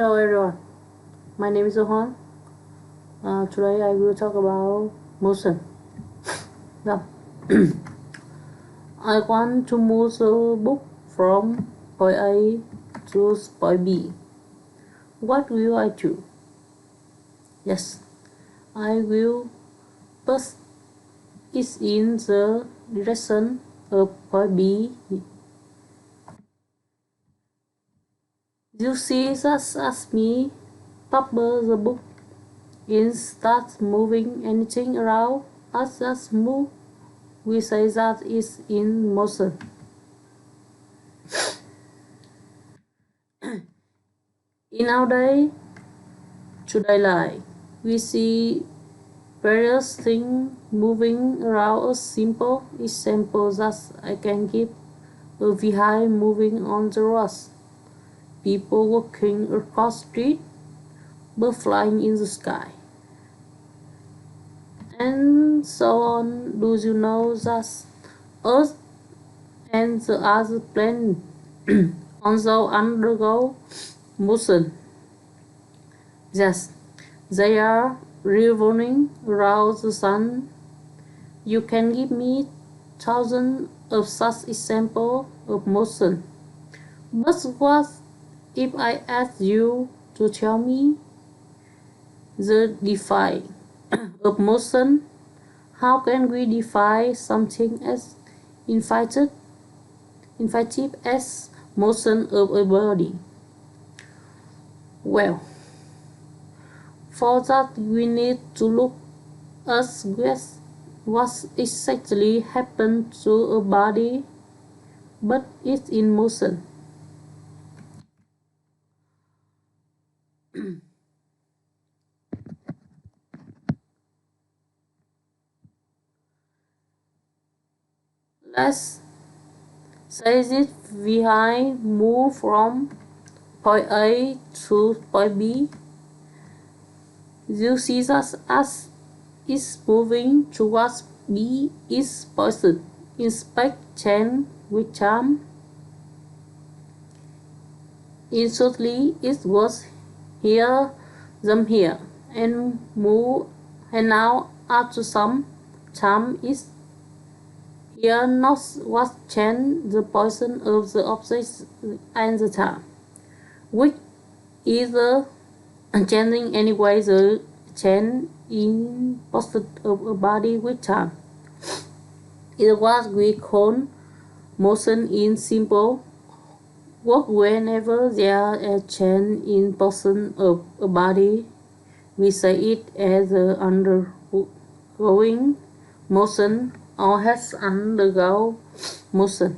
Hello everyone, my name is Johan. Today I will talk about motion. Now, I want to move the book from point A to point B. What will I do? Yes, I will push it in the direction of point B. You see, just as me pupper the book in start moving anything around us, just move. We say that is in motion. In our today life, we see various things moving around us. Simple example that I can give: a vehicle moving on the road, people walking across the street, birds flying in the sky, and so on. Do you know that Earth and the other planets also undergo motion? Yes, they are revolving around the sun. You can give me thousands of such examples of motion. But what if I ask you to tell me the define of motion? How can we define something as infinite as motion of a body? Well, for that we need to look at what exactly happens to a body but it's in motion. Let's say this vehicle move from point A to point B. You see that as it's moving towards B is poised. Inspect change with time. Instantly it was here, then here, and move, and now after some time is here. Not what change the position of the object and the time, which is changing anyway the change in position of a body with time. Is what we call motion in simple work. Whenever there is a change in position of a body, we say it as undergoing motion or has undergone motion.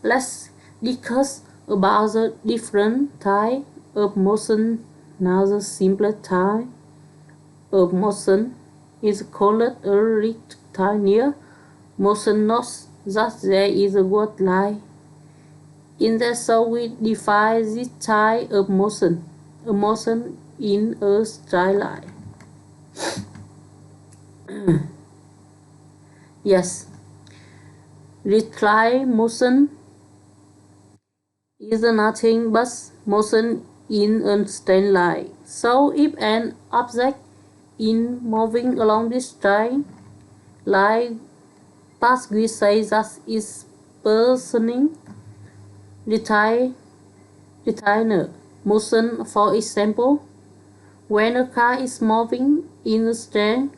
Let's discuss about the different types of motion. Now the simplest type of motion is called a rectilinear motion. Note that there is a word line in there, so we define this type of motion: a motion in a straight line. Yes, rectilinear motion is nothing but motion in a straight line. So if an object is moving along this straight line path, we say that is pursuing rectilinear motion. For example, when a car is moving in a straight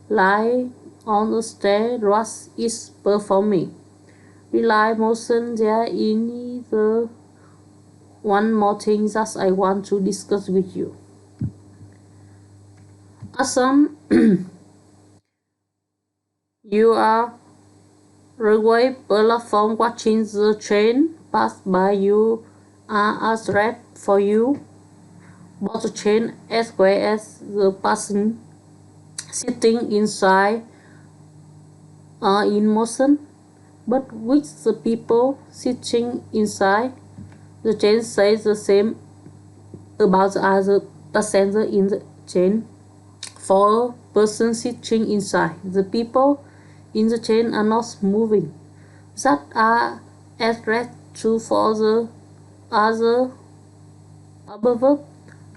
line on a straight road, is performing rectilinear motion. There is one more thing that I want to discuss with you. Assume you are railway platform watching the train pass by. You are afraid for you, both the train as well as the person sitting inside are in motion. But with the people sitting inside the train says the same about the other passenger in the train. For a person sitting inside, the people in the train are not moving. That are as true for the other Above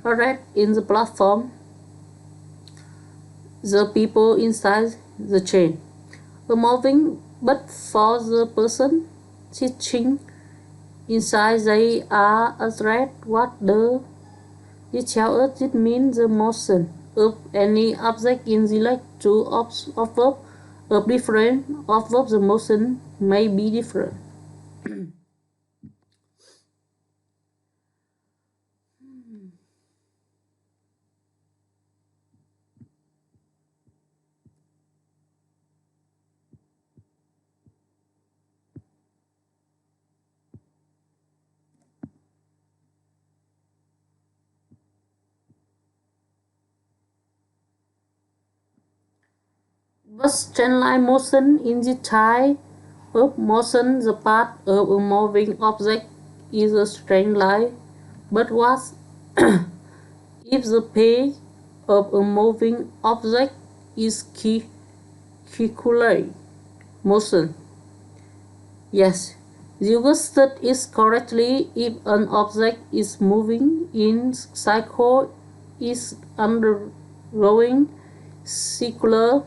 a rat in the platform, the people inside the train were moving, but for the person sitting inside they are a threat. What does it tell us? It means the motion of any object in relation to observe of different observe the motion may be different. But streamline motion in the type of motion, the part of a moving object is a straight line. But what if the page of a moving object is circular motion? Yes, you guessed it correctly. If an object is moving in cycle, is undergoing circular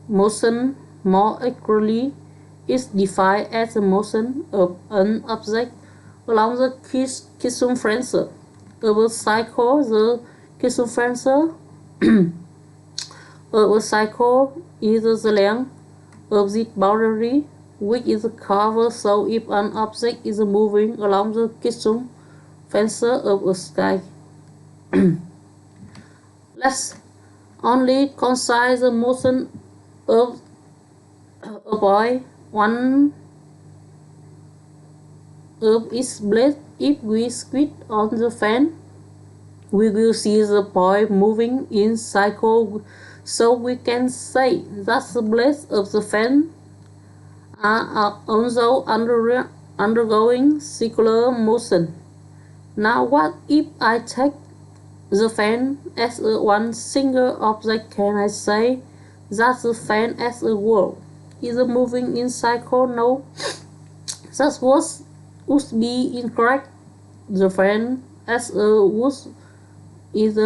motion. More accurately, is defined as the motion of an object along the circumference of a cycle. The circumference of a cycle is the length of the boundary, which is covered. So if an object is moving along the circumference of a sky, let's only consider the motion of a boy. One of its blades. If we squeeze on the fan, we will see the boy moving in cycle. So we can say that the blades of the fan are also undergoing circular motion. Now what if I take the fan as one single object? Can I say that the fan as a whole is moving in cycle? No, that would be incorrect. The fan as a wood is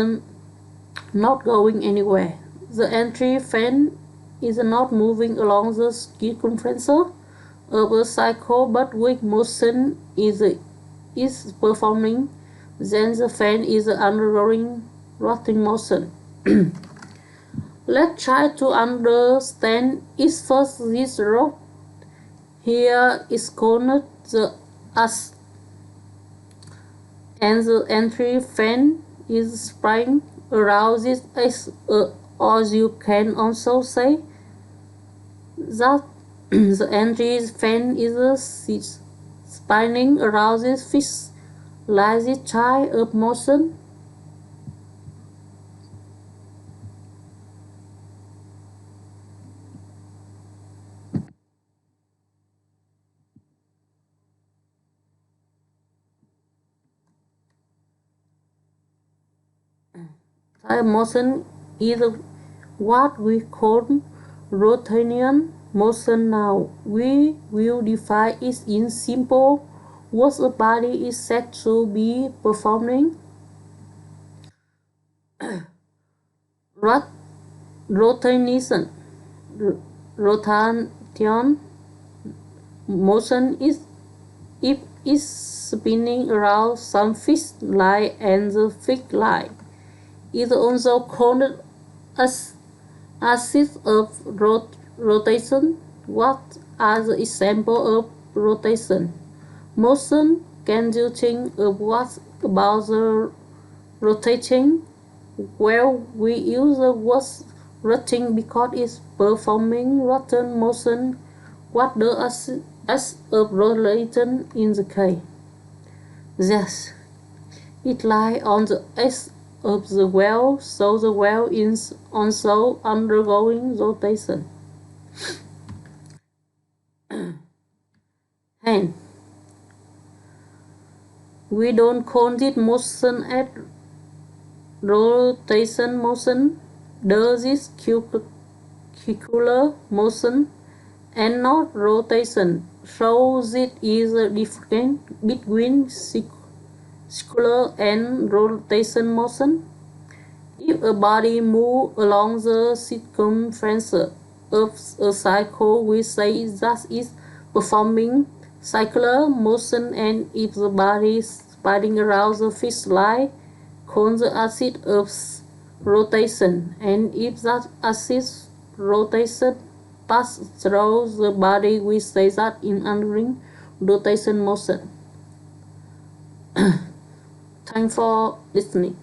not going anywhere. The entry fan is not moving along the circumference of a cycle, but with motion is performing, then the fan is undergoing rotating motion. Let's try to understand it first. This rod here is called the as, and the entry fan is spinning around this as, or you can also say that the entry fan is spinning around this fish like this type of motion. Type motion is what we call rotating motion. Now we will define it in simple words. A body is said to be performing rotation. Rotation motion is if it's spinning around some fixed line, and the fixed line is also called as axis of rotation. What are the examples of rotation motion? Can you think of what about the rotating? Well, we use the word rotating because it's performing rotation motion. What does as of rotation in the case? Yes, it lies on the x of the wheel, so the wheel is also undergoing rotation. And we don't call it motion as rotation motion. Does this circular motion and not rotation? So it is a difference between circular and rotation motion. If a body moves along the circumference of a cycle, we say that it's performing circular motion, and if the body is spinning around the fixed line, called the axis of rotation, and if that axis rotation passes through the body, we say that in undergoing rotation motion. Thanks for listening.